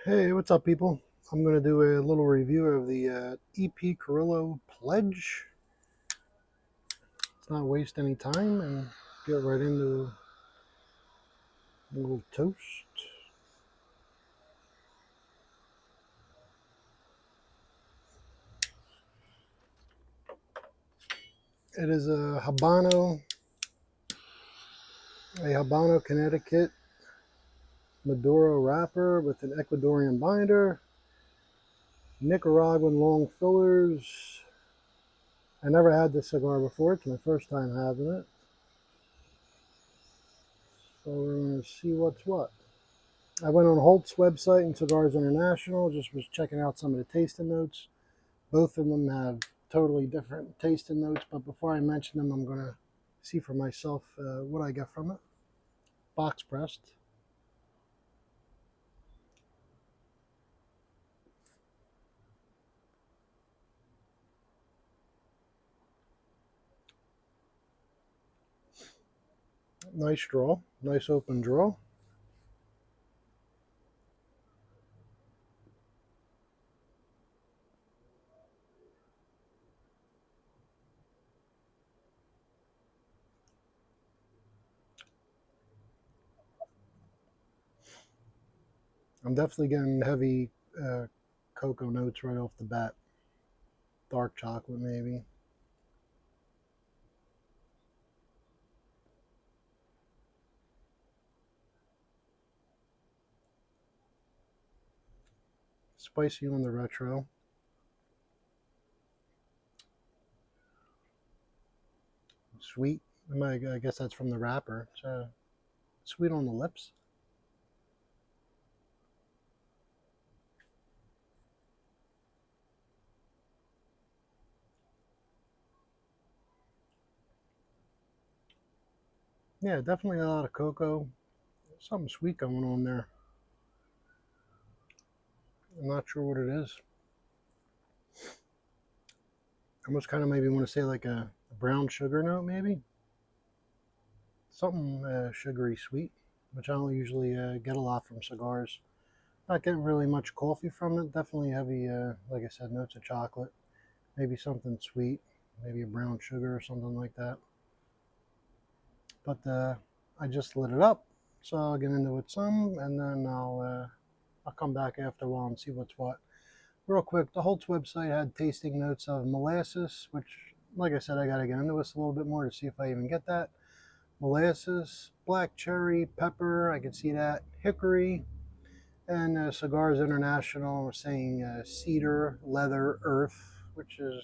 Hey, what's up, people? I'm going to do a little review of the EP Carrillo Pledge. Let's not waste any time and get right into a little toast. It is a Habano, Connecticut Maduro wrapper with an Ecuadorian binder, Nicaraguan long fillers. I never had this cigar before. It's my first time having it. So we're going to see what's what. I went on Holt's website and Cigars International, just was checking out some of the tasting notes. Both of them have totally different tasting notes, but before I mention them, I'm going to see for myself what I get from it. Box pressed. Nice draw. Nice open draw. I'm definitely getting heavy cocoa notes right off the bat. Dark chocolate, maybe. Spicy on the retro. Sweet. I guess that's from the wrapper. It's sweet on the lips. Yeah, definitely a lot of cocoa. Something sweet going on there. I'm not sure what it is. I almost kind of maybe want to say like a brown sugar note, maybe. Something sugary sweet, which I don't usually get a lot from cigars. Not getting really much coffee from it. Definitely heavy, like I said, notes of chocolate. Maybe something sweet, maybe a brown sugar or something like that. But I just lit it up, so I'll get into it some, and then I'll come back after a while and see what's what. Real quick, the Holtz website had tasting notes of molasses, which, like I said, I got to get into this a little bit more to see if I even get that. Molasses, black cherry, pepper, I can see that, hickory, and Cigars International was saying cedar, leather, earth, which is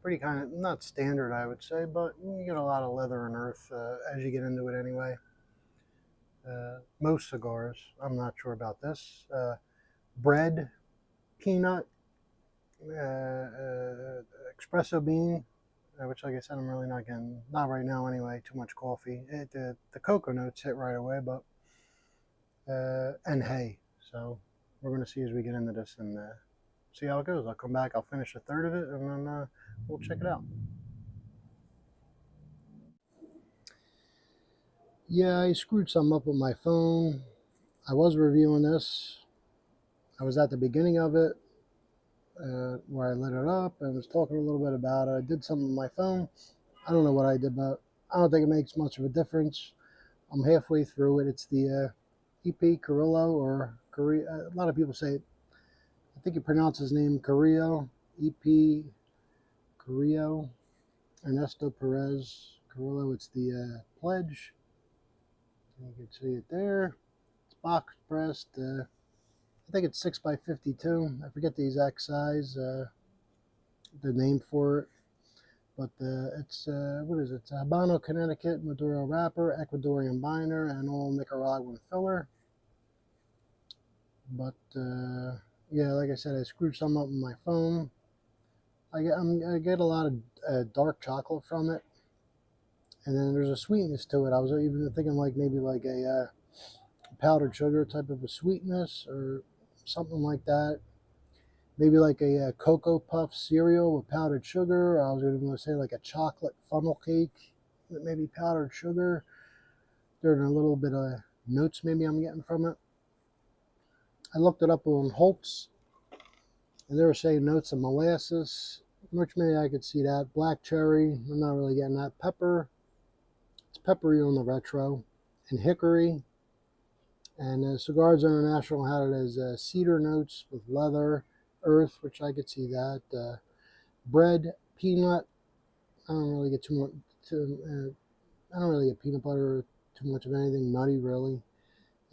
pretty kind of not standard, I would say, but you get a lot of leather and earth as you get into it anyway. Most cigars, I'm not sure about this. Bread, peanut, espresso bean, which, like I said, I'm really not getting, not right now anyway, too much coffee. The cocoa notes hit right away, but, and hay. So we're going to see as we get into this and see how it goes. I'll come back, I'll finish a third of it, and then we'll check it out. Yeah, I screwed something up with my phone. I was reviewing this. I was at the beginning of it where I lit it up and was talking a little bit about it. I did something with my phone. I don't know what I did, but I don't think it makes much of a difference. I'm halfway through it. It's the EP Carrillo or Carrillo. A lot of people say it. I think you pronounce his name Carrillo. EP Carrillo. Ernesto Perez Carrillo. It's the pledge. You can see it there. It's box pressed. I think it's 6 by 52. I forget the exact size, the name for it. But it's, what is it? It's a Habano, Connecticut Maduro wrapper, Ecuadorian binder, and all Nicaraguan filler. But yeah, like I said, I screwed some up with my phone. I get a lot of dark chocolate from it. And then there's a sweetness to it. I was even thinking like maybe like a powdered sugar type of a sweetness or something like that. Maybe like a Cocoa Puff cereal with powdered sugar. I was even going to say like a chocolate funnel cake with maybe powdered sugar. There's a little bit of notes maybe I'm getting from it. I looked it up on Holtz, and they were saying notes of molasses, which maybe I could see that. Black cherry, I'm not really getting that. Pepper, it's peppery on the retro, and hickory. And Cigars International had it as cedar notes with leather, earth, which I could see that. Bread, peanut. I don't really get too much. I don't really get peanut butter or too much of anything nutty, really.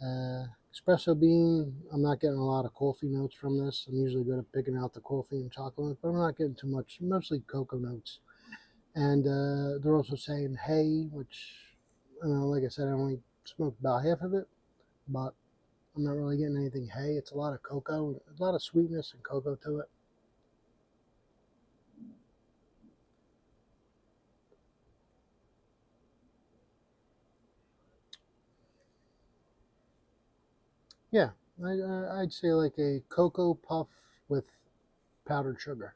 Espresso bean, I'm not getting a lot of coffee notes from this. I'm usually good at picking out the coffee and chocolate, but I'm not getting too much, mostly cocoa notes. And they're also saying hay, which, like I said, I only smoked about half of it, but I'm not really getting anything hay. It's a lot of cocoa, a lot of sweetness and cocoa to it. Yeah, I'd say like a cocoa puff with powdered sugar.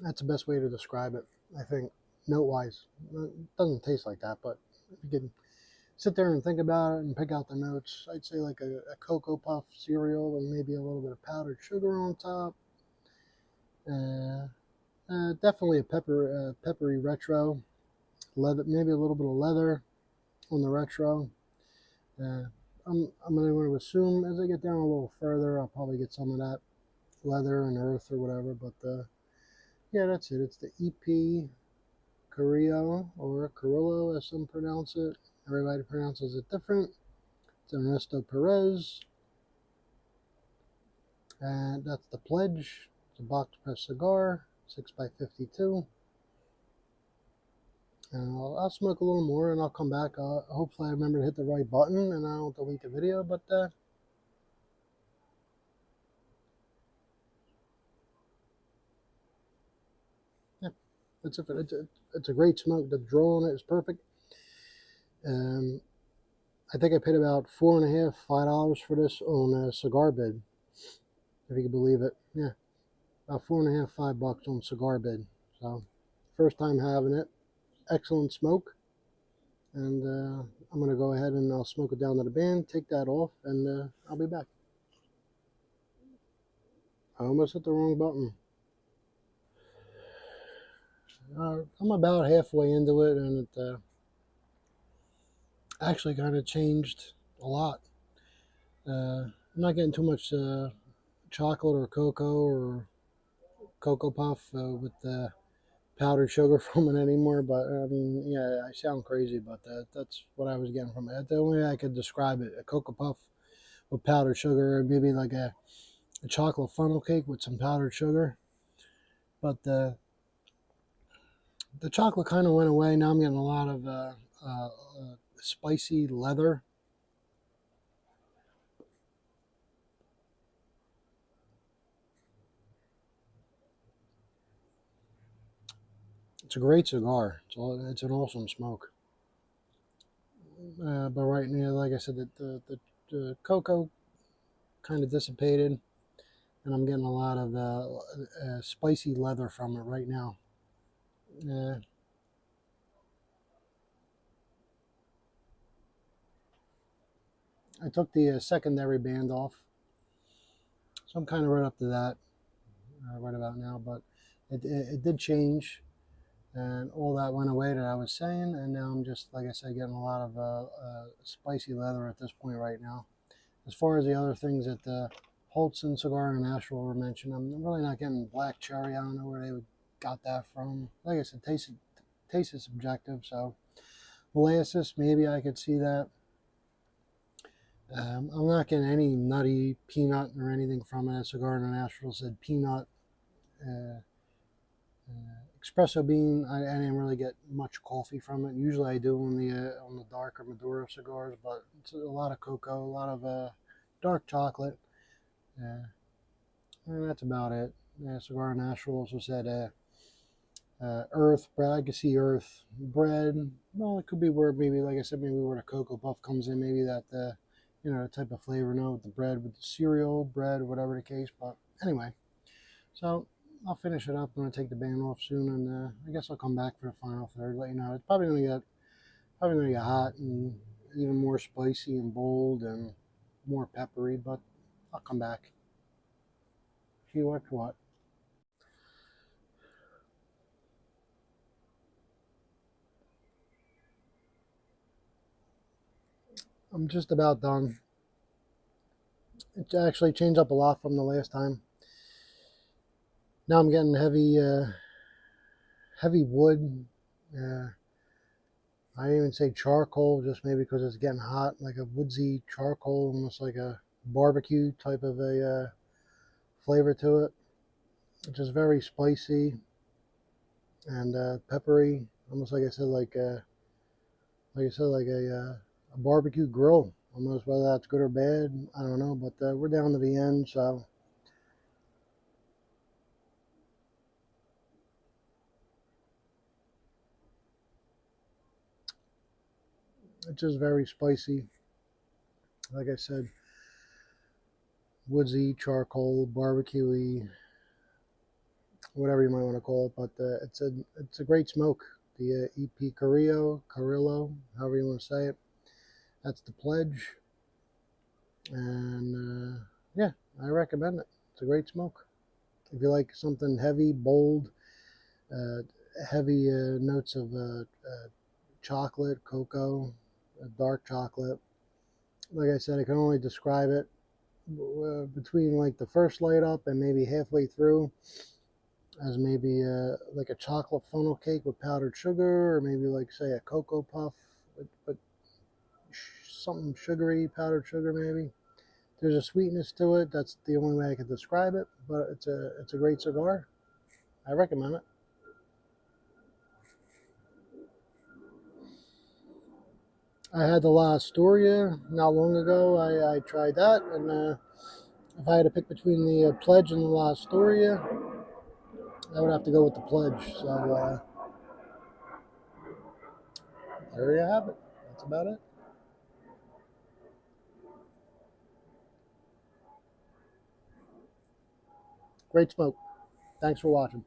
That's the best way to describe it, I think, note wise. It doesn't taste like that, but if you can sit there and think about it and pick out the notes, I'd say like a Cocoa Puff cereal and maybe a little bit of powdered sugar on top. Definitely a peppery retro. Leather, maybe a little bit of leather on the retro. Uh, I'm going to assume as I get down a little further, I'll probably get some of that leather and earth or whatever. But yeah, that's it. It's the EP Carrillo or Carrillo, as some pronounce it. Everybody pronounces it different. It's Ernesto Perez. And that's the pledge. It's a box press cigar, 6x52. And I'll smoke a little more and I'll come back. Hopefully I remember to hit the right button and I don't delete the video. But yeah, that's it. It's a great smoke. The draw on it is perfect. Um, I think I paid about $4.50, $5 for this on a Cigar Bid, if you can believe it. Yeah, about $4.50, $5 on Cigar Bid. So first time having it. Excellent smoke. And I'm going to go ahead and I'll smoke it down to the band, take that off, and I'll be back. I almost hit the wrong button. I'm about halfway into it, and it actually kind of changed a lot. I'm not getting too much chocolate or cocoa puff with the powdered sugar from it anymore. But I mean, yeah, I sound crazy, but that's what I was getting from it. The only way I could describe it: a cocoa puff with powdered sugar, and maybe like a chocolate funnel cake with some powdered sugar. But the chocolate kind of went away. Now I'm getting a lot of spicy leather. It's a great cigar. It's an awesome smoke. But right now, like I said, the cocoa kind of dissipated, and I'm getting a lot of spicy leather from it right now. Uh, I took the secondary band off, so I'm kind of right up to that right about now. But it did change, and all that went away that I was saying, and now I'm just, like I said, getting a lot of spicy leather at this point right now. As far as the other things that Holtz and Cigar International were mentioned, I'm really not getting black cherry. I don't know where they got that from. Like I said, taste is subjective, so molasses, maybe I could see that. I'm not getting any nutty peanut or anything from it. Cigar International said peanut. Uh, Espresso bean, I didn't really get much coffee from it. Usually I do on the darker Maduro cigars, but it's a lot of cocoa, a lot of dark chocolate, and that's about it. Cigar National also said earth bread. I could see earth bread. Well, it could be where maybe, like I said, maybe where the cocoa puff comes in. Maybe that the type of flavor note with the bread, with the cereal bread, or whatever the case. But anyway, so I'll finish it up. I'm gonna take the band off soon, and I guess I'll come back for the final third. Let you know it's probably gonna get hot and even more spicy and bold and more peppery. But I'll come back. She worked what? I'm just about done. It actually changed up a lot from the last time. Now I'm getting heavy wood. Uh, I even say charcoal, just maybe because it's getting hot, like a woodsy charcoal, almost like a barbecue type of a flavor to it, which is very spicy and peppery, almost like I said, like a barbecue grill. Almost whether that's good or bad, I don't know. But we're down to the end, so it's just very spicy. Like I said, woodsy, charcoal, barbecuey, whatever you might want to call it. But it's a great smoke. The EP Carrillo, however you want to say it. That's the pledge, and yeah, I recommend it. It's a great smoke. If you like something heavy, bold, uh, heavy notes of chocolate, cocoa, dark chocolate. Like I said, I can only describe it between like the first light up and maybe halfway through as maybe like a chocolate funnel cake with powdered sugar, or maybe like say a cocoa puff, but something sugary, powdered sugar maybe. There's a sweetness to it. That's the only way I can describe it. But it's a great cigar. I recommend it. I had the La Astoria not long ago. I tried that, and if I had to pick between the Pledge and the La Astoria, I would have to go with the Pledge. So there you have it. That's about it. Great smoke. Thanks for watching.